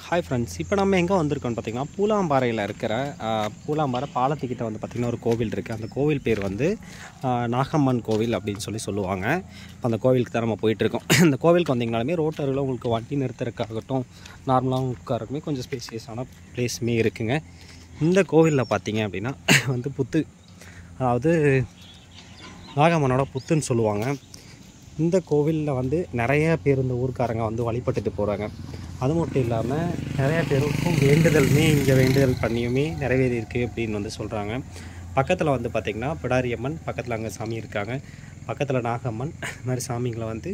Hi friends, இப்போ நம்ம எங்கே வந்திருக்கோம்னு பார்த்தீங்கன்னா, பூலாம்பாறையில் இருக்கிற பூலாம்பாறை பாலத்துக்கிட்ட வந்து பார்த்திங்கன்னா ஒரு கோவில் இருக்குது. அந்த கோவில் பேர் வந்து நாகம்மன் கோவில் அப்படின்னு சொல்லுவாங்க. இப்போ அந்த கோவிலுக்கு தான் நம்ம போயிட்டுருக்கோம். இந்த கோவிலுக்கு வந்தீங்கனாலுமே ரோட்டரில் உங்களுக்கு வண்டி நிறுத்துறதுக்காகட்டும், நார்மலாக உட்காரக்குமே கொஞ்சம் ஸ்பேசியஸான ப்ளேஸுமே இருக்குங்க. இந்த கோவிலில் பார்த்தீங்க அப்படின்னா வந்து புத்து, அதாவது நாகம்மனோட புத்துன்னு சொல்லுவாங்க. இந்த கோவிலில் வந்து நிறைய பேர் இந்த ஊர்க்காரங்க வந்து வழிபட்டுட்டு போகிறாங்க. அது மட்டும் இல்லாமல் நிறையா பேருக்கும் வேண்டுதலுமே இங்கே வேண்டுதல் பண்ணியுமே நிறைவேறியிருக்கு அப்படின்னு வந்து சொல்கிறாங்க. பக்கத்தில் வந்து பார்த்திங்கன்னா பிடாரியம்மன், பக்கத்தில் அங்கே சாமி இருக்காங்க, பக்கத்தில் நாகம்மன், இந்த மாதிரி சாமிங்களை வந்து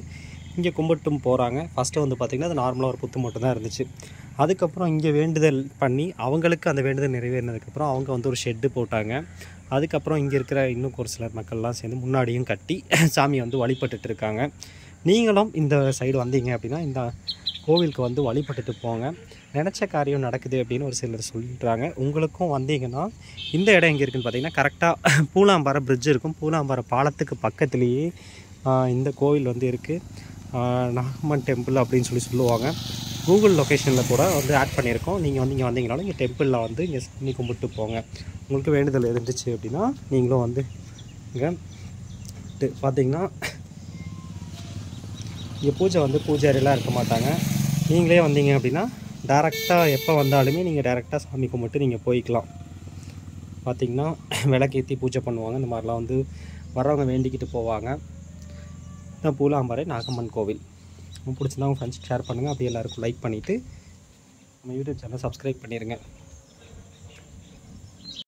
இங்கே கும்பிட்டும் போகிறாங்க. ஃபஸ்ட்டு வந்து பார்த்திங்கன்னா அது நார்மலாக ஒரு புத்து மட்டும் தான் இருந்துச்சு. அதுக்கப்புறம் இங்கே வேண்டுதல் பண்ணி அவங்களுக்கு அந்த வேண்டுதல் நிறைவேறினதுக்கப்புறம் அவங்க வந்து ஒரு ஷெட்டு போட்டாங்க. அதுக்கப்புறம் இங்கே இருக்கிற இன்னும் ஒரு சிலர் மக்கள்லாம் சேர்ந்து முன்னாடியும் கட்டி சாமியை வந்து வழிபட்டுட்டு இருக்காங்க. நீங்களும் இந்த சைடு வந்தீங்க அப்படின்னா இந்த கோவிலுக்கு வந்து வழிபட்டுட்டு போங்க. நினச்ச காரியம் நடக்குது அப்படின்னு ஒரு சிலர் சொல்லிடுறாங்க. உங்களுக்கும் வந்தீங்கன்னா இந்த இடம் எங்கே இருக்குதுன்னு பார்த்தீங்கன்னா, கரெக்டாக பூலாம்பாறை பிரிட்ஜ் இருக்கும். பூலாம்பாறை பாலத்துக்கு பக்கத்துலேயே இந்த கோவில் வந்து இருக்குது. நாகம்மன் டெம்பிள் அப்படின்னு சொல்லுவாங்க. கூகுள் லொக்கேஷனில் கூட வந்து ஆட் பண்ணியிருக்கோம். நீங்கள் வந்து இங்கே வந்தீங்கனாலும் இங்கே டெம்பிளில் வந்து இங்கே சாமி கும்பிட்டு போங்க. உங்களுக்கு வேண்டுதல் இருந்துச்சு அப்படின்னா நீங்களும் வந்து இங்கே பார்த்தீங்கன்னா இங்கே பூஜை வந்து பூஜாரியெல்லாம் இருக்க மாட்டாங்க. நீங்களே வந்தீங்க அப்படின்னா டேரெக்டாக எப்போ வந்தாலுமே நீங்கள் டேரெக்டாக சாமி கும்பிட்டு நீங்கள் போய்க்கலாம். பார்த்திங்கன்னா விளக்கேற்றி பூஜை பண்ணுவாங்க. இந்த மாதிரிலாம் வந்து வர்றவங்க வேண்டிக்கிட்டு போவாங்க. இந்த பூலாம்பாறை நாகம்மன் கோவில் பிடிச்சிருந்தா உங்கள் ஃப்ரெண்ட்ஸ்க்கு ஷேர் பண்ணுங்கள். அப்படியே எல்லாருக்கும் லைக் பண்ணிவிட்டு நம்ம யூடியூப் சேனலை சப்ஸ்கிரைப் பண்ணிடுங்க.